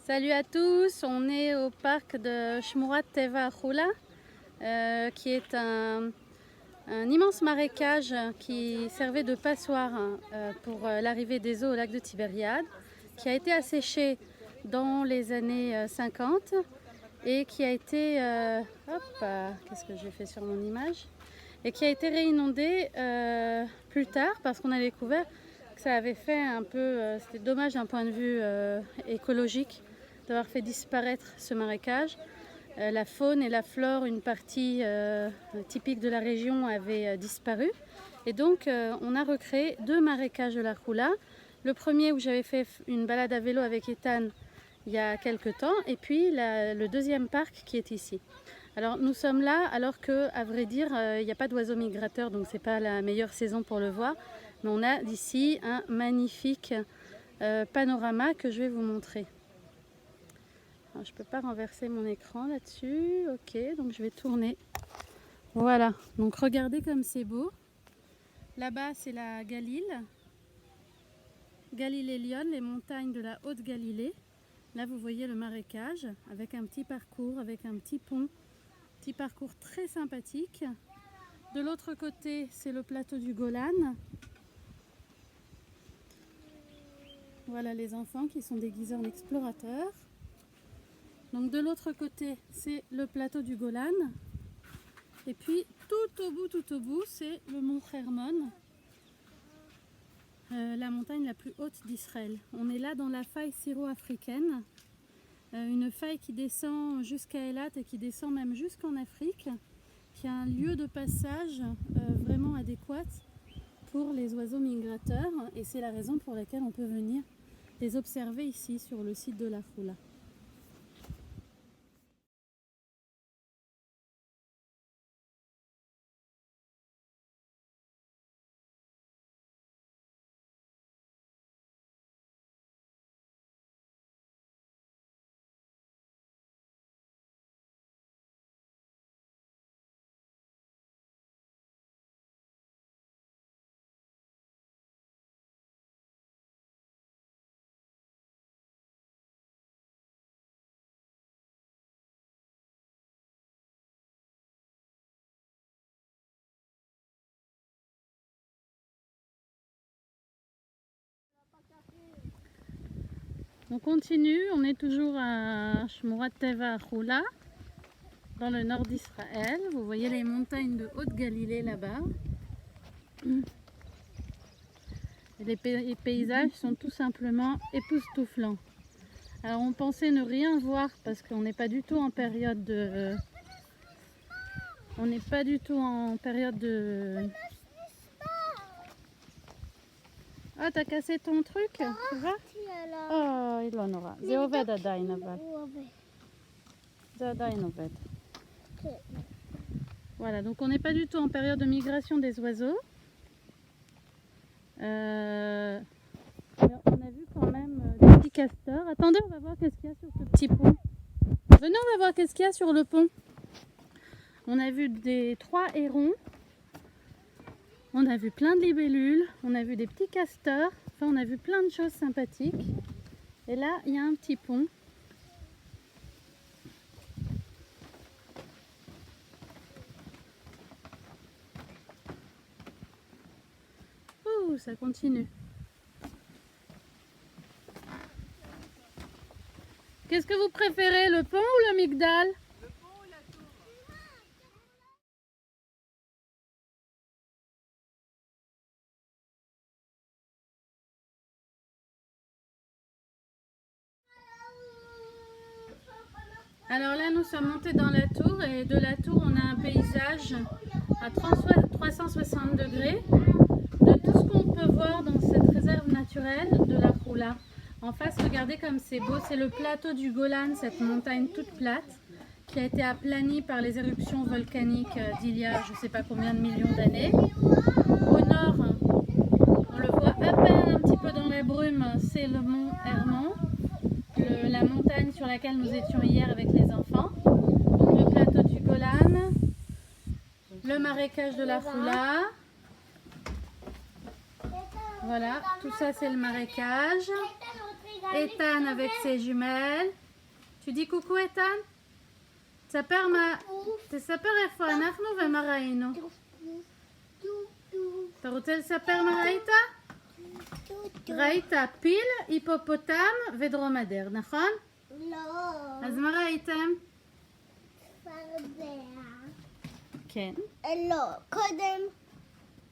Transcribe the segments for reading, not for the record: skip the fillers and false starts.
Salut à tous, on est au parc de Shmurat Teva Achula, qui est un immense marécage qui servait de passoire pour l'arrivée des eaux au lac de Tibériade, qui a été asséché dans les années 50 et qui a été, qu'est-ce que j'ai fait sur mon image, et qui a été réinondé plus tard parce qu'on a découvert que ça avait fait un peu, c'était dommage d'un point de vue écologique d'avoir fait disparaître ce marécage. La faune et la flore, une partie typique de la région, avait disparu. Et donc on a recréé deux marécages de la Roula. Le premier où j'avais fait une balade à vélo avec Ethan il y a quelques temps, et puis le deuxième parc qui est ici. Alors nous sommes là alors que, à vrai dire, il n'y a pas d'oiseaux migrateurs, donc c'est pas la meilleure saison pour le voir. Mais on a d'ici un magnifique panorama que je vais vous montrer. Alors, je ne peux pas renverser mon écran là-dessus. Ok, donc je vais tourner. Voilà, donc regardez comme c'est beau. Là-bas, c'est la Galile. Galilée-Lyon, les montagnes de la Haute-Galilée. Là, vous voyez le marécage avec un petit parcours, avec un petit pont. Petit parcours très sympathique. De l'autre côté, c'est le plateau du Golan. Voilà les enfants qui sont déguisés en explorateurs. Donc de l'autre côté, c'est le plateau du Golan. Et puis tout au bout, c'est le mont Hermon, la montagne la plus haute d'Israël. On est là dans la faille syro-africaine, une faille qui descend jusqu'à Eilat et qui descend même jusqu'en Afrique, qui a un lieu de passage vraiment adéquat pour les oiseaux migrateurs. Et c'est la raison pour laquelle on peut venir les observer ici sur le site de la Roula. On continue, on est toujours à Shmurat Teva Achula, dans le nord d'Israël. Vous voyez les montagnes de Haute-Galilée là-bas. Les paysages sont tout simplement époustouflants. Alors on pensait ne rien voir parce qu'on n'est pas du tout en période de... On n'est pas du tout en période de... Ah, t'as cassé ton truc, ça va? Oh, il en aura. C'est עובד עדיין אבל. זה עדיין עובד. Voilà, donc on n'est pas du tout en période de migration des oiseaux. Mais on a vu quand même des petits castors. Attendez, on va voir qu'est-ce qu'il y a sur ce petit pont. Venez, on va voir qu'est-ce qu'il y a sur le pont. On a vu trois hérons. On a vu plein de libellules. On a vu des petits castors. Enfin, on a vu plein de choses sympathiques. Et là, il y a un petit pont. Ouh, ça continue. Qu'est-ce que vous préférez, le pont ou le migdal? Le pont ou la tour? Alors là, nous sommes montés dans la tour et de la tour, on a un paysage à 360 degrés de tout ce qu'on peut voir dans cette réserve naturelle de la Roula. En face, regardez comme c'est beau, c'est le plateau du Golan, cette montagne toute plate qui a été aplanie par les éruptions volcaniques d'il y a je ne sais pas combien de millions d'années. Au nord, on le voit à peine un petit peu dans la brume, c'est le mont Hermon, la montagne sur laquelle nous étions hier avec les enfants. Donc le plateau du Golan, le marécage de la Roula. Voilà, tout ça c'est le marécage. Ethan avec ses jumelles. Tu dis coucou Ethan? תספר איפה אנחנו ומה ראינו. אתה רוצה לספר מה ראית? ראית פיל, היפופוטם ודרומדר, נכון? לא. אז מה ראיתם? צפרדע. כן. לא, קודם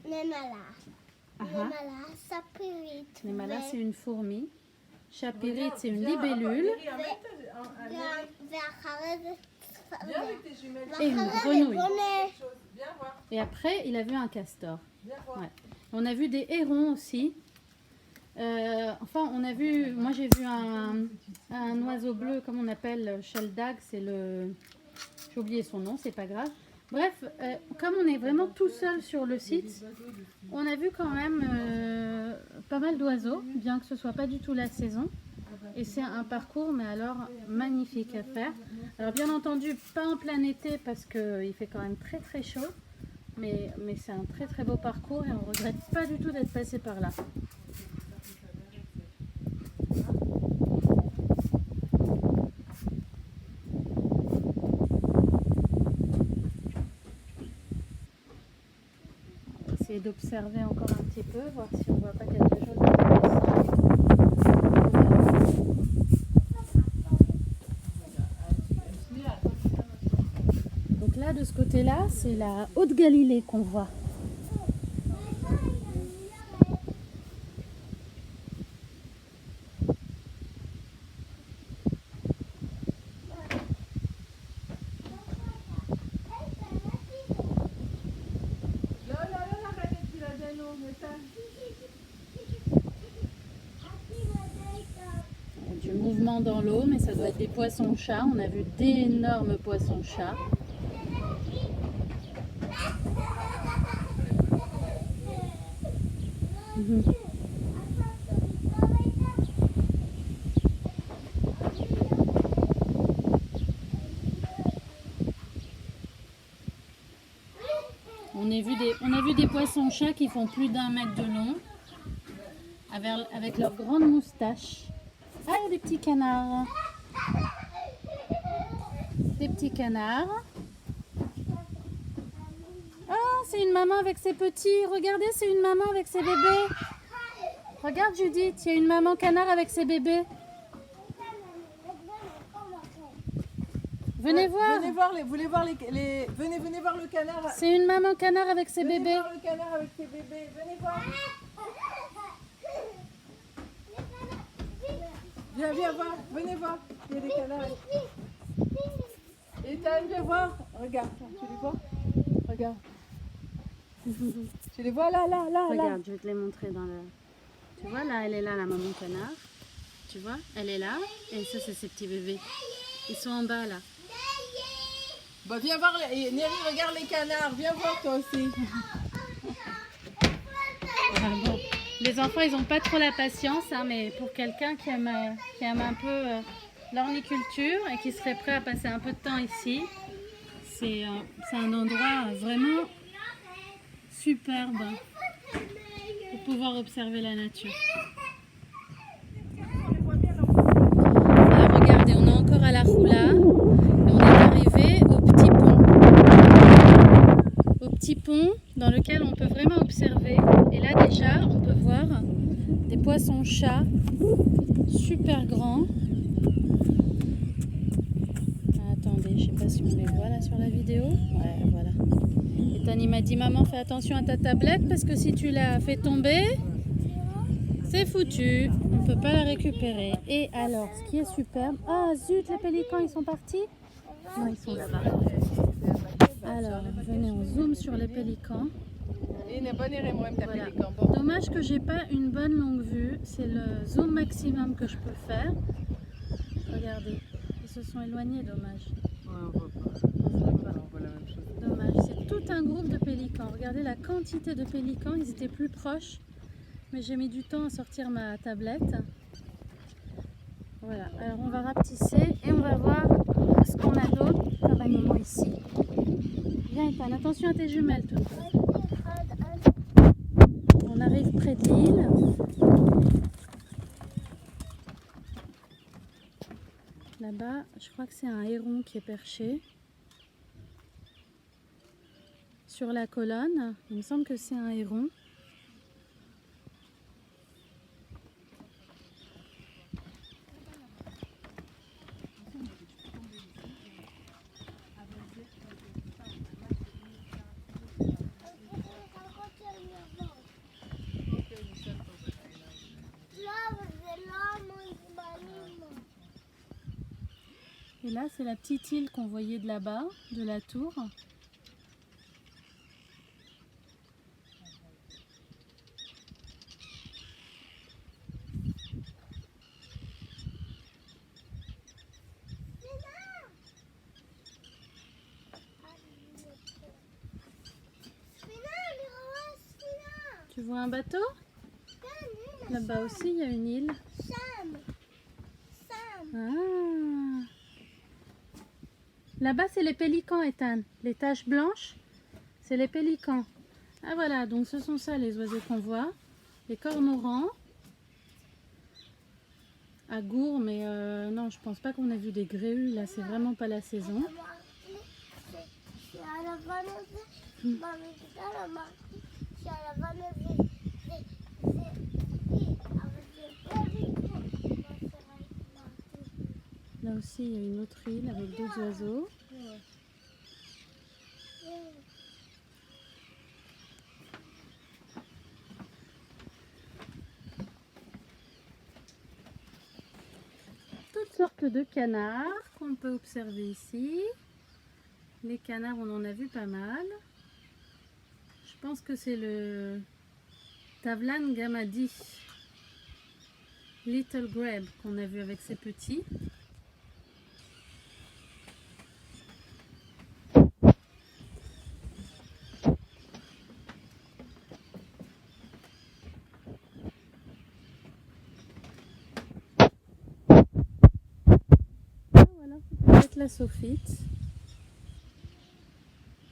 נמלה. נמלה, ספירית. נמלה c'est une fourmi. Chapirite c'est une libellule. ואחרי זה צפרדע. Et une grenouille. Et après, il a vu un castor. Ouais. On a vu des hérons aussi. Enfin, on a vu, moi j'ai vu un oiseau bleu, comme on appelle sheldag, c'est le... J'ai oublié son nom, c'est pas grave. Bref, comme on est vraiment tout seul sur le site, on a vu quand même pas mal d'oiseaux, bien que ce soit pas du tout la saison. Et c'est un parcours, mais alors magnifique à faire. Alors bien entendu, pas en plein été parce qu'il fait quand même très très chaud. Mais c'est un très très beau parcours et on ne regrette pas du tout d'être passé par là. On va essayer d'observer encore un petit peu, voir si on ne voit pas quelque chose d'intéressant. Donc là, de ce côté-là, c'est la Haute-Galilée qu'on voit. Du mouvement dans l'eau, mais ça doit être des poissons-chats. On a vu d'énormes poissons-chats. On a vu des poissons-chats qui font plus d'1 mètre de long, avec leurs grandes moustaches. Ah, il y a des petits canards. Des petits canards. Ah, c'est une maman avec ses petits. Regardez, c'est une maman avec ses bébés. Regarde Judith, il y a une maman canard avec ses bébés. Venez voir. Venez voir, venez voir le canard. C'est une maman canard avec ses bébés. Venez voir le canard avec ses bébés. Venez voir. Viens voir. Venez voir. Il y a des canards. Ethan, viens voir. Regarde, tu les vois? Regarde. Tu les vois là. Regarde, je vais te les montrer dans le... Tu vois, là, elle est là, la maman canard. Tu vois, elle est là. Et ça, c'est ses petits bébés. Ils sont en bas, là. Bah viens voir, Néry, regarde les canards. Viens voir toi aussi. Ah, bon. Les enfants, ils n'ont pas trop la patience, hein, mais pour quelqu'un qui aime un peu l'orniculture et qui serait prêt à passer un peu de temps ici, c'est un endroit vraiment superbe pour pouvoir observer la nature. Alors regardez, on est encore à la Roula et on est arrivé au petit pont. Au petit pont dans lequel on peut vraiment observer. Et là déjà, on peut voir des poissons-chats super grands. Attendez, je sais pas si on les voit là sur la vidéo. Ouais, voilà. Et Tani m'a dit, maman, fais attention à ta tablette parce que si tu la fais tomber, c'est foutu. On peut pas la récupérer. Et alors, ce qui est superbe... Ah zut, les pélicans, ils sont partis? Non, ils sont là-bas. Alors, venez, on zoome sur les pélicans. Voilà. Dommage que j'ai pas une bonne longue vue. C'est le zoom maximum que je peux faire. Regardez, ils se sont éloignés, dommage. On voit la même chose. Dommage, c'est tout un groupe de pélicans. Regardez la quantité de pélicans, ils étaient plus proches. Mais j'ai mis du temps à sortir ma tablette. Voilà, alors on va rapetisser et on va voir ce qu'on a d'autre comme animaux ici. Viens Ethan, attention à tes jumelles toi. On arrive près de l'île. Là-bas, je crois que c'est un héron qui est perché sur la colonne. Il me semble que c'est un héron. Et là, c'est la petite île qu'on voyait de là-bas, de la tour. Tu vois un bateau? Là-bas aussi, il y a une île. Ah. Là-bas, c'est les pélicans, Ethan. Les taches blanches, c'est les pélicans. Ah voilà, donc ce sont ça les oiseaux qu'on voit. Les cormorans. À Gour, mais non, je pense pas qu'on a vu des gréus. Là, c'est vraiment pas la saison. Là aussi, il y a une autre île avec d'autres oiseaux. Toutes sortes de canards qu'on peut observer ici. Les canards, on en a vu pas mal. Je pense que c'est le Tavlan Gamadi, Little Grebe, qu'on a vu avec ses petits. Voilà, c'est peut-être la sophite.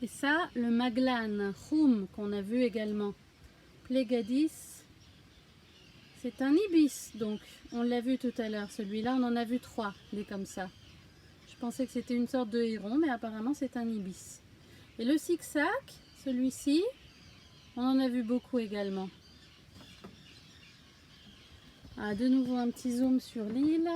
Et ça, le Maglan, Khoum, qu'on a vu également. Plégadis, c'est un ibis, donc on l'a vu tout à l'heure. Celui-là, on en a vu 3, des comme ça. Je pensais que c'était une sorte de héron, mais apparemment c'est un ibis. Et le zigzag, celui-ci, on en a vu beaucoup également. Ah, de nouveau un petit zoom sur l'île.